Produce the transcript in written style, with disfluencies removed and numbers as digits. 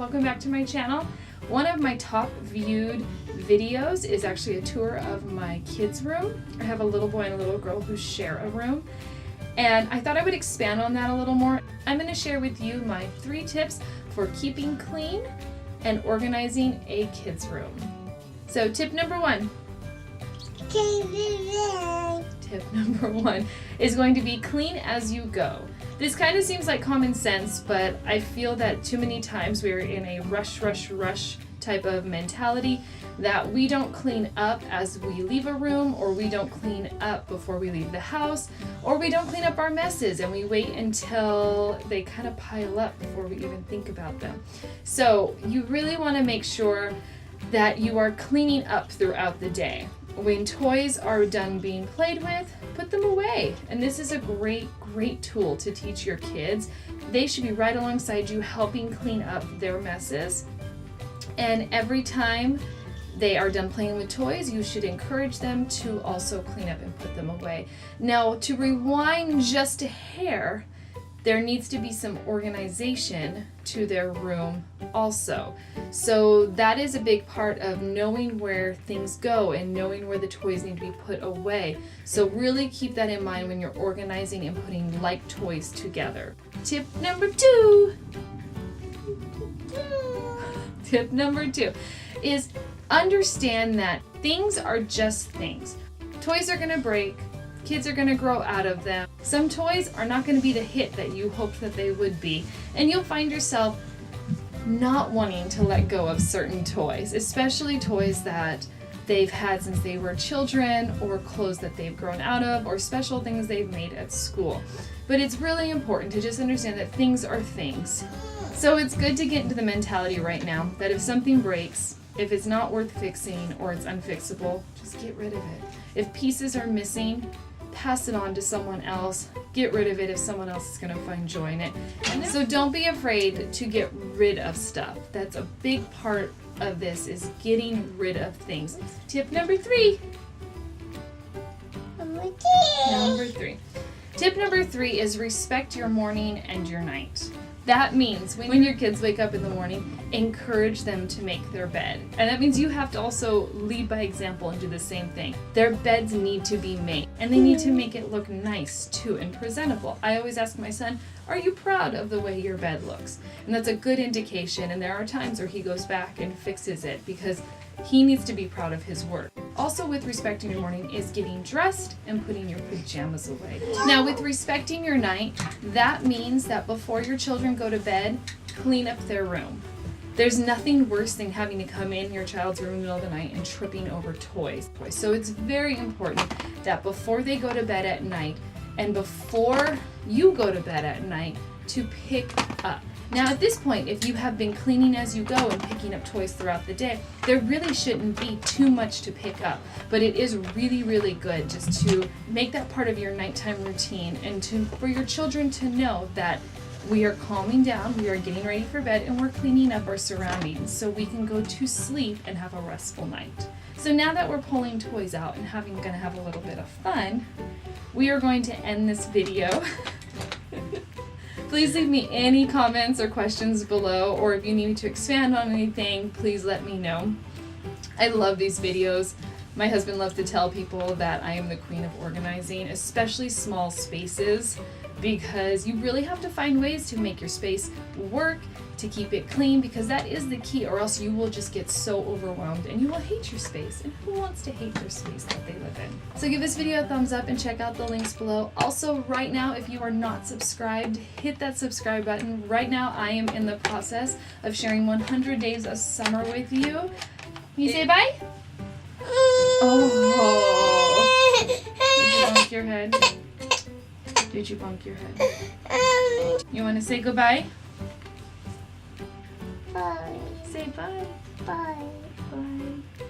welcome back to my channel. One of my top viewed videos is actually a tour of my kids' room. I have a little boy and a little girl who share a room, and I thought I would expand on that a little more. I'm going to share with you my 3 tips for keeping clean and organizing a kids' room. So tip number 1. Tip number 1 is going to be clean as you go. This kind of seems like common sense, but I feel that too many times we're in a rush type of mentality that we don't clean up as we leave a room, or we don't clean up before we leave the house, or we don't clean up our messes and we wait until they kind of pile up before we even think about them. So you really want to make sure that you are cleaning up throughout the day. When toys are done being played with, put them away. And this is a great tool to teach your kids. They should be right alongside you helping clean up their messes. And every time they are done playing with toys, you should encourage them to also clean up and put them away. Now, to rewind just a hair, there needs to be some organization to their room also. So that is a big part of knowing where things go and knowing where the toys need to be put away. So really keep that in mind when you're organizing and putting like toys together. Tip number 2. Tip number 2 is understand that things are just things. Toys are gonna break. Kids are going to grow out of them. Some toys are not going to be the hit that you hoped that they would be. And you'll find yourself not wanting to let go of certain toys, especially toys that they've had since they were children, or clothes that they've grown out of, or special things they've made at school. But it's really important to just understand that things are things. So it's good to get into the mentality right now that if something breaks, if it's not worth fixing or it's unfixable, just get rid of it. If pieces are missing, pass it on to someone else. Get rid of it if someone else is going to find joy in it. And so don't be afraid to get rid of stuff. That's a big part of this, is getting rid of things. Tip number 3. Number 3. Tip number 3 is respect your morning and your night. That means when your kids wake up in the morning, encourage them to make their bed. And that means you have to also lead by example and do the same thing. Their beds need to be made, and they need to make it look nice too and presentable. I always ask my son, are you proud of the way your bed looks? And that's a good indication, and there are times where he goes back and fixes it because he needs to be proud of his work. Also, with respecting your morning is getting dressed and putting your pajamas away. Now, with respecting your night, that means that before your children go to bed, clean up their room. There's nothing worse than having to come in your child's room in the middle of the night and tripping over toys. So it's very important that before they go to bed at night and before you go to bed at night, to pick up. Now at this point, if you have been cleaning as you go and picking up toys throughout the day, there really shouldn't be too much to pick up. But it is really good just to make that part of your nighttime routine, and for your children to know that we are calming down, we are getting ready for bed, and we're cleaning up our surroundings so we can go to sleep and have a restful night. So now that we're pulling toys out and gonna have a little bit of fun, we are going to end this video. Please leave me any comments or questions below, or if you need me to expand on anything, please let me know. I love these videos. My husband loves to tell people that I am the queen of organizing, especially small spaces, because you really have to find ways to make your space work, to keep it clean, because that is the key, or else you will just get so overwhelmed and you will hate your space. And who wants to hate their space that they live in? So give this video a thumbs up and check out the links below. Also, right now, if you are not subscribed, hit that subscribe button. Right now, I am in the process of sharing 100 days of summer with you. Can you say bye? Oh. Did you bonk your head? Did you bonk your head? You want to say goodbye? Bye. Say bye. Bye. Bye.